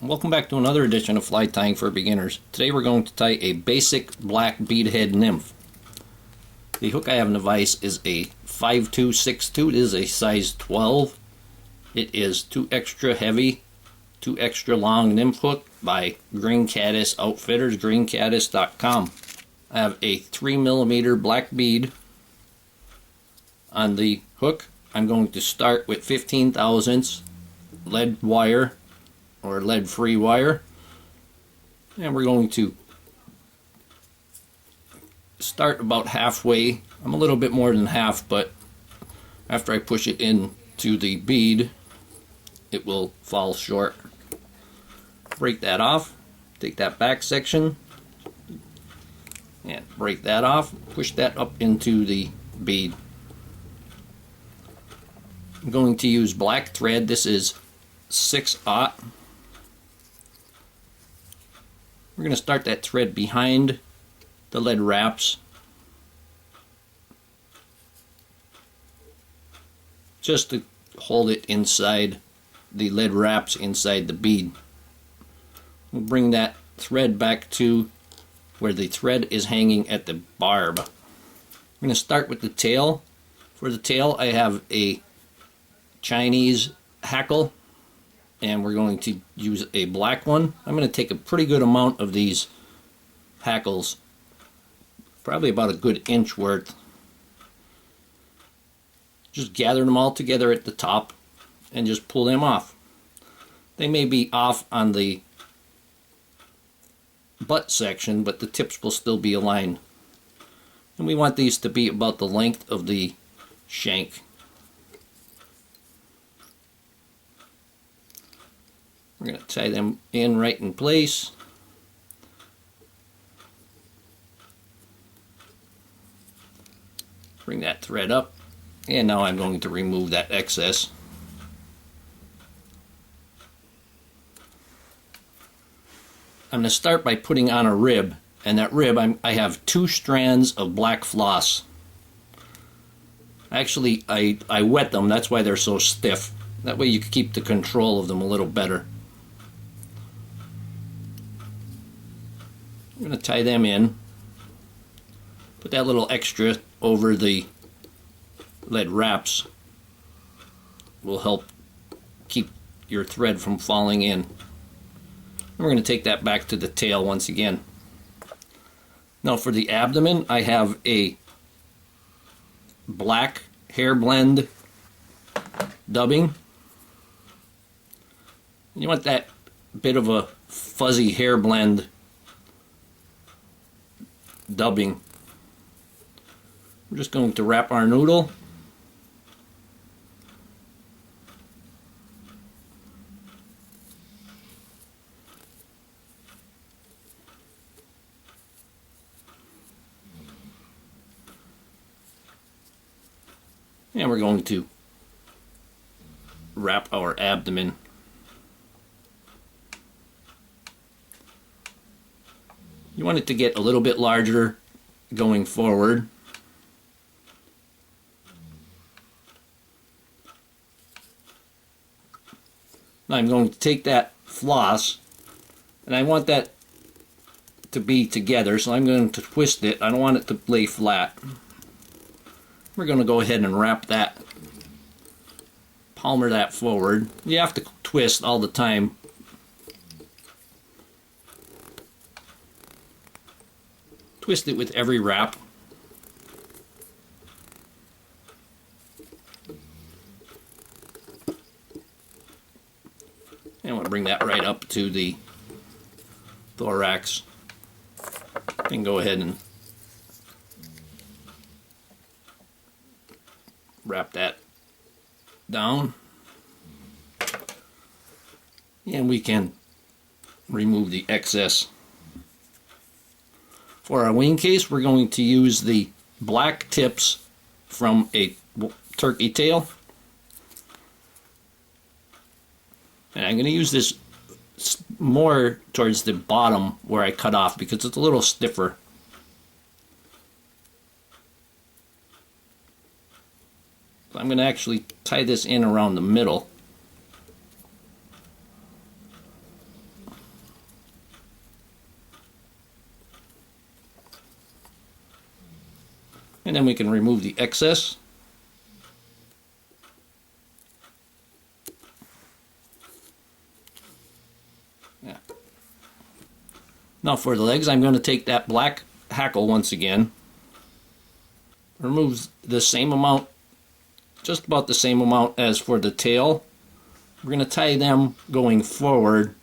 Welcome back to another edition of Fly Tying for Beginners. Today we're going to tie a basic black beadhead nymph. The hook I have in the vise is a 5.262. It is a size 12. It is 2 extra heavy, 2 extra long nymph hook by Green Caddis Outfitters, greencaddis.com. I have a 3mm black bead on the hook. I'm going to start with 15 thousandths lead wire or lead free wire, and we're going to start about halfway. I'm a little bit more than half, but after I push it into the bead it will fall short. Break that off, take that back section and break that off, push that up into the bead. I'm going to use black thread. This is 6/0. We're going to start that thread behind the lead wraps, just to hold it inside the lead wraps inside the bead. We'll bring that thread back to where the thread is hanging at the barb. I'm going to start with the tail. For the tail I have a Chinese hackle, and we're going to use a black one. I'm going to take a pretty good amount of these hackles, probably about a good inch worth. Just gather them all together at the top and just pull them off. They may be off on the butt section, but the tips will still be aligned. And we want these to be about the length of the shank. We're going to tie them in right in place. Bring that thread up, and now I'm going to remove that excess. I'm going to start by putting on a rib, and that rib I have 2 strands of black floss. Actually, I wet them, that's why they're so stiff. That way you can keep the control of them a little better. I'm going to tie them in. Put that little extra over the lead wraps. Will help keep your thread from falling in. And we're going to take that back to the tail once again. Now for the abdomen, I have a black hair blend dubbing. You want that bit of a fuzzy hair blend dubbing. We're just going to wrap our noodle. And we're going to wrap our abdomen. You want it to get a little bit larger going forward. Now I'm going to take that floss, and I want that to be together, so I'm going to twist it. I don't want it to lay flat. We're going to go ahead and wrap that, palmer that forward. You have to twist all the time. Twist it with every wrap. And we'll bring that right up to the thorax. And go ahead and wrap that down. And we can remove the excess. For our wing case, we're going to use the black tips from a turkey tail. And I'm going to use this more towards the bottom where I cut off because it's a little stiffer. So I'm going to actually tie this in around the middle. And then we can remove the excess. Yeah. Now for the legs, I'm going to take that black hackle once again. Remove the same amount, just about the same amount as for the tail. We're going to tie them going forward,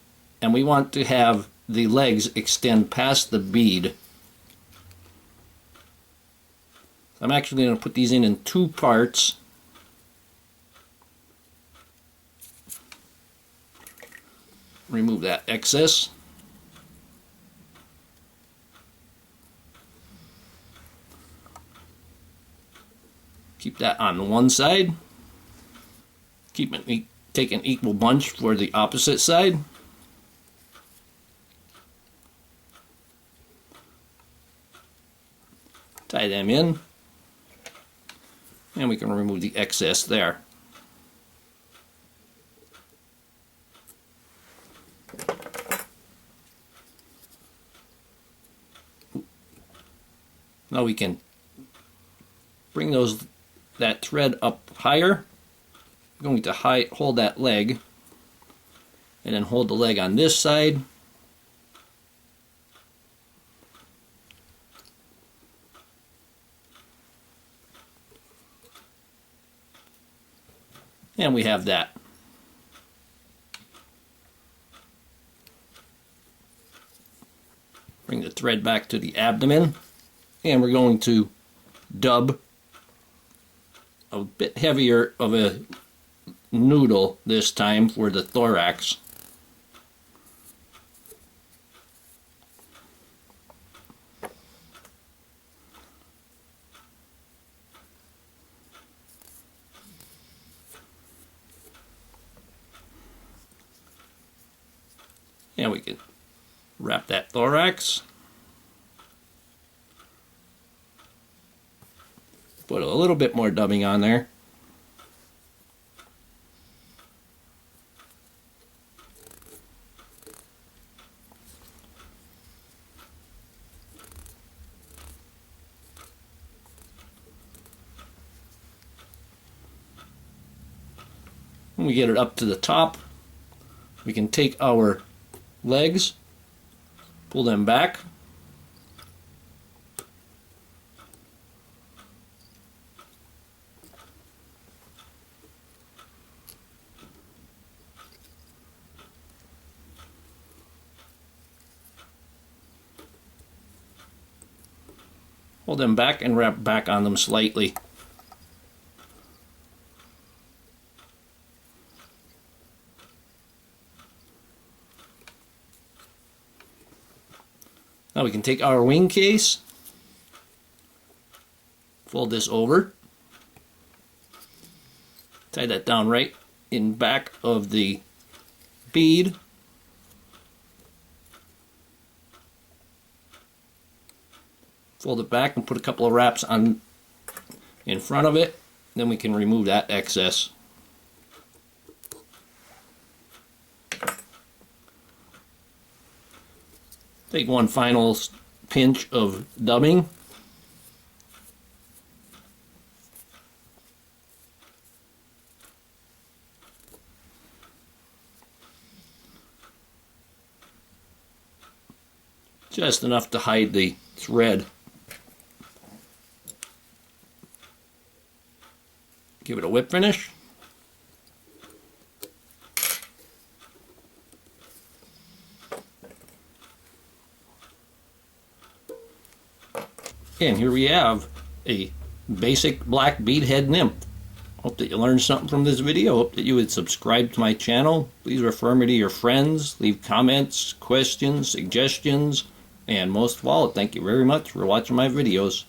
and we want to have the legs extend past the bead. I'm actually going to put these in two parts. Remove that excess. Keep that on one side. Take an equal bunch for the opposite side. Tie them in. And we can remove the excess there. Now we can bring that thread up higher. I'm going to hold that leg and then hold the leg on this side. And we have that. Bring the thread back to the abdomen, and we're going to dub a bit heavier of a noodle this time for the thorax. And we can wrap that thorax. Put a little bit more dubbing on there. When we get it up to the top, we can take our legs, pull them back, hold them back and wrap back on them slightly. Now we can take our wing case, fold this over, tie that down right in back of the bead, fold it back and put a couple of wraps on in front of it, then we can remove that excess. Take one final pinch of dubbing. Just enough to hide the thread. Give it a whip finish. And here we have a basic black beadhead nymph. Hope that you learned something from this video. Hope that you would subscribe to my channel. Please refer me to your friends. Leave comments, questions, suggestions. And most of all, thank you very much for watching my videos.